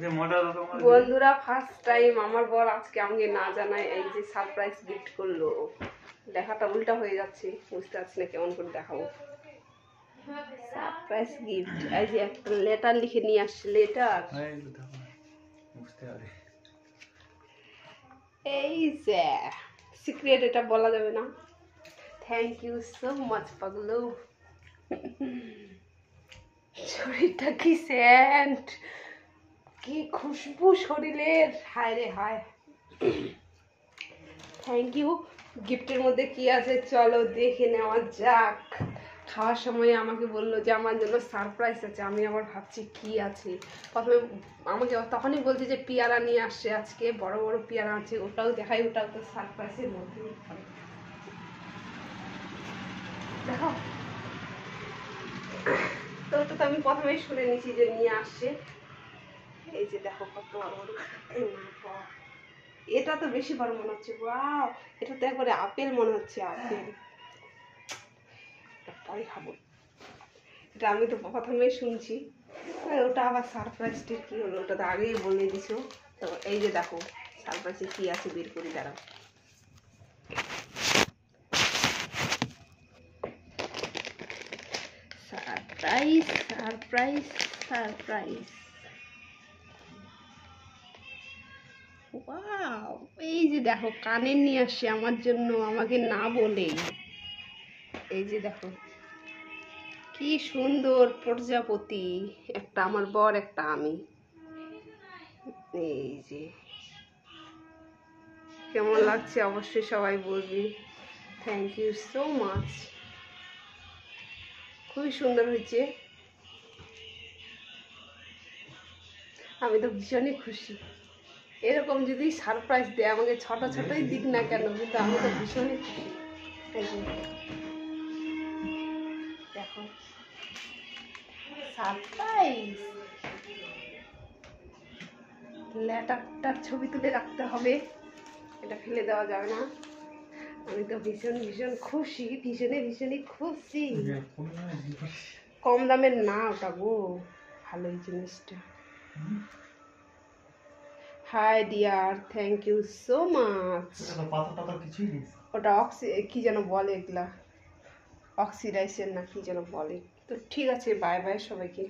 বন্ধুরা first time আমার বর আজকে আমাকে না জানায় এই যে সারপ্রাইজ গিফট করলো। দেখাটা উল্টা হয়ে যাচ্ছে, বুঝতে পারছি না কেমন করে দেখাবো। সারপ্রাইজ গিফট, এই যে একটা লেটার লিখে নিয়ে আসছে। লেটার এই যে সিক্রেট, এটা বলা যাবে না। থ্যাংক ইউ সো মাচ পাগলু। শরীরটা কি সেন্ট, কি খুশবু শরীরের, হায় রে হায়। Thank you. গিফটের মধ্যে কি আছে চলো দেখে নেওয়া যাক। খাওয়ার সময় আমাকে বললো যে আমার জন্য সারপ্রাইজ আছে। আমি আবার ভাবছি কি আছে। প্রথমে আমাকে তখনই বলছে যে পেয়ারা নিয়ে আসছে আজকে, বড় বড় পেয়ারা আছে, ওটাও দেখাই, ওটাও তো সারপ্রাইজের মধ্যে। দেখো তো ওটা তো আমি প্রথমেই শুনে নিয়েছি যে নিয়ে আসছে। এই যে দেখো কত বড় বড়। এটা তো বেশি বড় মনে হচ্ছে। ওয়াও, এটা তো একবারে আপেল মনে হচ্ছে, আপেল। পরে খাবো, এটা আমি তো প্রথমেই শুনছি। ওটা আবার সারপ্রাইজটি কি হলো, ওটা তো আগেই বলে দিছো। তো এই যে দেখো সারপ্রাইজে কি আছে বের করি, দাঁড়াও। Surprise surprise surprise. ওয়াও, এই যে দেখো কানের নিয়ে আসছে আমার জন্য, আমাকে না বলেই। এই যে দেখো কি সুন্দর প্রজাপতি, একটা আমার বর, একটা আমি। এই যে কেমন লাগছে অবশ্যই সবাই বলবি। থ্যাংক ইউ সো মাচ, খুবই সুন্দর হয়েছে। আমি তো ভীষণই খুশি। এরকম যদি সারপ্রাইজ দেয় আমাকে, ছোট ছোটই দিক না কেন, কিন্তু আমি তো ভীষণই খুশি। দেখো সারপ্রাইজ। লেটারটার ছবি তুলে রাখতে হবে, এটা ফেলে দেওয়া যাবে না। আমি তো ভীষণ ভীষণ খুশি, ভীষণই খুশি। কম দামের না ওটা গো, ভালোই জিনিসটা। Hi dear, thank you so much. ওটা কি যেন বলে, এগুলা অক্সিডাইজেশন না কি যেন বলে। তো ঠিক আছে, বাই বাই সবাইকে।